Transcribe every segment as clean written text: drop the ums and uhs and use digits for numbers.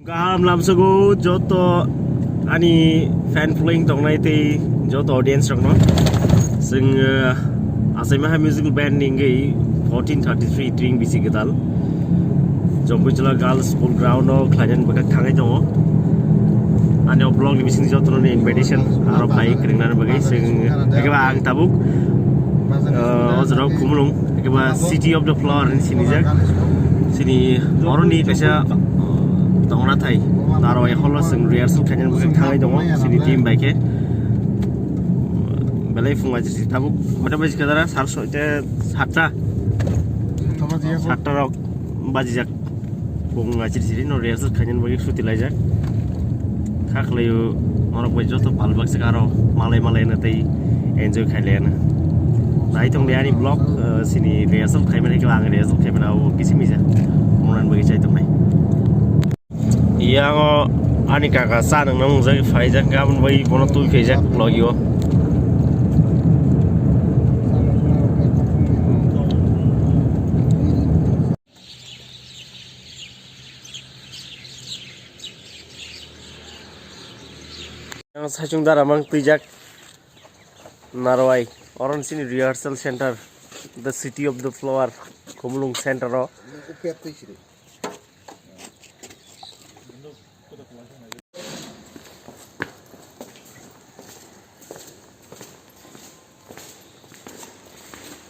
Garam lamsago joto ani fan following tongnai te joto audience rokno sing asaimaha musical band ningai 1433 Tring Bisi Kwtal Jampuijala girls school ground o khlajan baka thangai dongo ani blog ni bising joto ni invitation aro bai kringna bagai sing ekaba ang tabuk ojro khumlung ekaba city of the flower in sinijak sini oroni pesa tongna thai taro e holo sing rehearsal khajan baka thangai dongo sini team baike belai funga jisi tabuk kota baji kadara 7টা rok baji jak bung ngajir sini no rehearsal khajan bagi suti laijak khaklayu orok bai joto palbak sekaro malai na tai enjoy khailena nai tong ni blog sini rehearsal khaimane ke ang rehearsal khaimana o kisimija monan bagi chai tong nai yang ani kaka sa nang nang jai faijak gamun bai bono tu faijak logio yang sajung daramang tujak narwai oran sini rehearsal center the city of the flower komulung center ro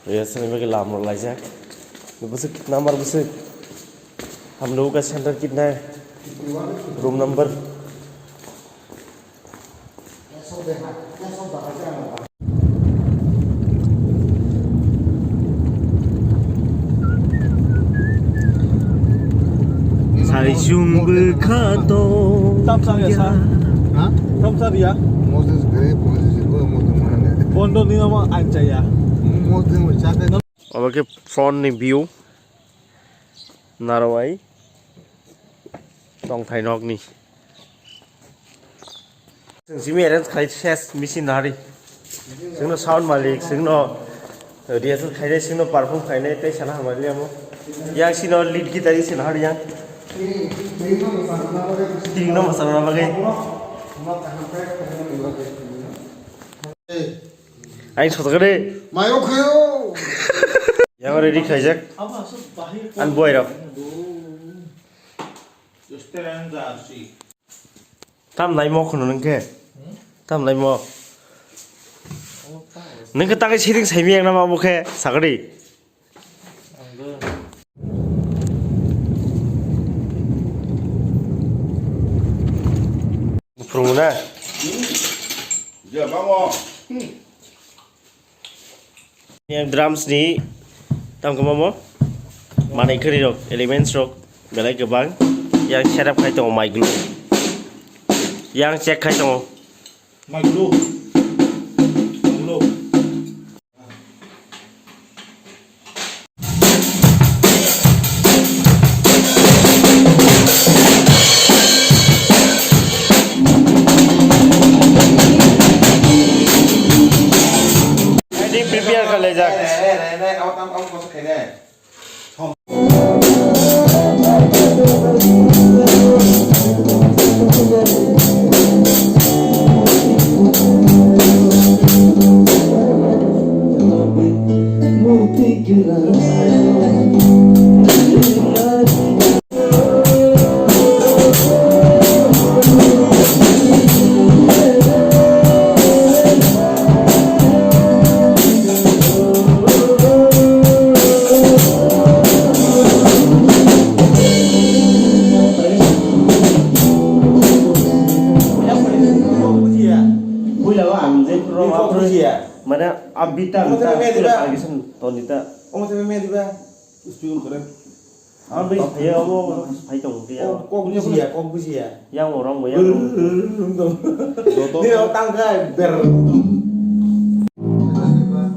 rehearsal bagi lamro lajak busuk nomor busuk हम लोगों का centre कितना है room number Sarijumbu kato Tamsa ya sa? Ha? Tamsa dia? Moses gare police jibo modu mane. Pondo ni nama anja ya. Modu mo chaka. Abake front ni view narawai tong thainok ni sing arrange khai ses machine hari singno sound malik singno rehearsal khai singno perform khai nai tai sana hamali amo yang sino lead guitarist sin hari yang tingno masana bagai ai sotgare Mayo khayo. yang ready khaijak an boy ro tam lai mo khono nangke tam lai mo nangke takai siring saimi ang nama bokhe sagari Prungna Ya bawo. yang drums ni tam kemamo manai khari rok elements rok belai gobang yang setup khai tong mic glue yang check khai tong Maglu. Maglu. Ready prepare कर ले जा Này ao tam ao có cái này. mana abita kita lagi sen tonita Ông thấy mẹ đi ba. Studio keren. abi ya mo phải tong dia Kok gì à? Kok gì à? yang orang mo yang Ini ao tăng cái ber.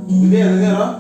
Ini đó.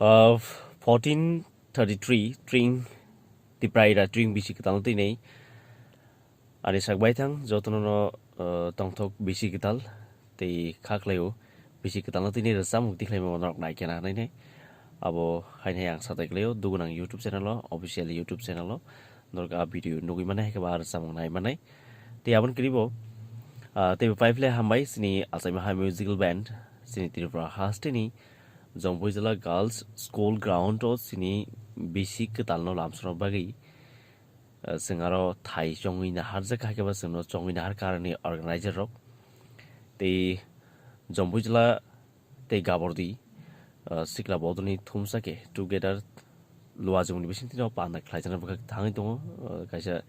Of 1433 Tring Tipra Tring Bisi Kwtal tinai ani sakbai thang jotono tongthok Bisi Kwtal tei khakleo Bisi Kwtal tinai rasam mukti khlaima monok nai kena nai nai abo haine yang satai kleo dugunang YouTube channel lo official YouTube channel lo norga video nugui manai ke bar samong nai manai tei abon kribo tei five le hambai sini alsaima ha musical band sini Tripura hastini Jampuijala Girls School Ground o sini Bisi Kwtal no lamsro bagi singaro thai chongui na har jaka ke ba singno chongui na har karani organizer rok tei Jampuijala tei gabordi sikla bodoni thumsa ke together luajumni bisinti no pana khlaijana bak thangai dong kaisa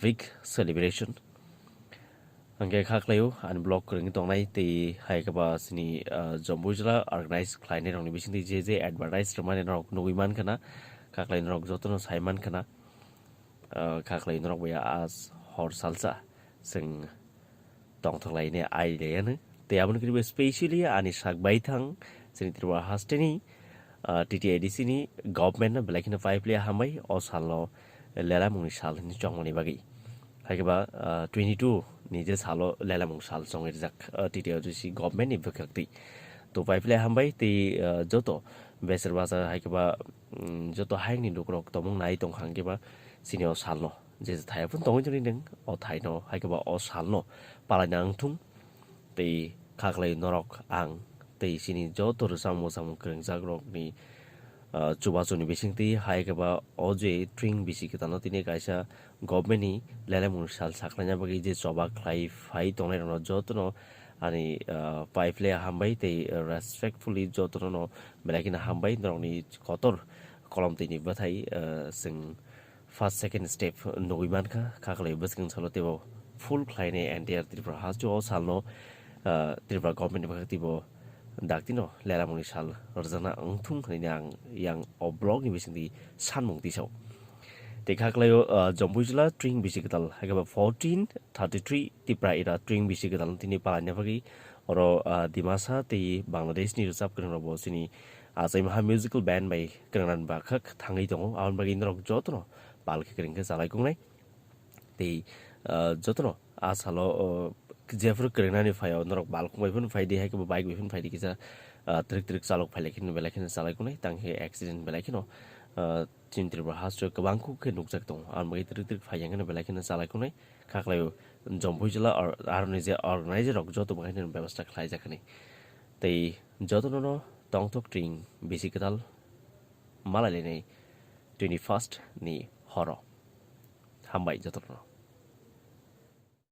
big celebration angge khaklayo an block kring tongnai tei haikaba sini Jampuijala organize khlaine rongni bisinti je advertise ramane rok nuiman kana khaklai rok jotono saiman kana khaklai rok baya as hor salsa sing tongthlai ne ai leyan tei abon kribe specially ani sakbai thang sini Tripura hasteni TTADC ni government na belakina 5 le hamai o salno lela mungni sal ni chongmani bagi haikaba 22 ni je salo lela mung sal chongir jak TTADC government ni bkhakti to 5 le hambai ti joto beser basa haikaba joto haing ni dukrok tomong nai tong khangeba sini o salno je thai pun tong joni ding o thai no haikaba o salno Palainai thung ti khaklai norok ang tei sini joto rasam Kwrwngsa rok ni chubachoni bisingti haikaba oje Tring Bisi Kwtal tini kaisa government ni lelamung sal saklanya bagi je choba khlai phai tongnai no jotono ani five le hambai tei respectfully jotono no belakina hambai norni kotor kolom tini bathai sing first second step noiman kha khaklai basking salotebo full khlaine entire Tripura KHAJU salno Tripura government baktibo daktino lelamung sal rjana angthung khani yang oblog ni bisingti sanmung tisau tekhaklayo Jampuijala Tring Bisi Kwtal haikaba 1433 Tipra ira Tring Bisi Kwtal tini Palainai bagi oro dimasa tei Bangladesh ni resap kreng robo sini asai maha musical band by krengran bakhak thangai tongo aun bagi norok jotono palke kreng ke salai kungnai tei jotono asalo Jeffrey Krenani fayo norok balkung bai pun faidi hai ke bike bai pun faidi kisa trik salok phailekin belakin salai kunai tanghe accident belakino tin Tripura KHAJU kabangku ke nukjak tong ar mai trik phaiyangan belakin salai kunai khaklayo Jampuijala or arnize organizer rok joto bagain ব্যবস্থা khlai jakani tei jotono no tongthok Tring Bisi Kwtal malalene 21st ni horo hambai jotono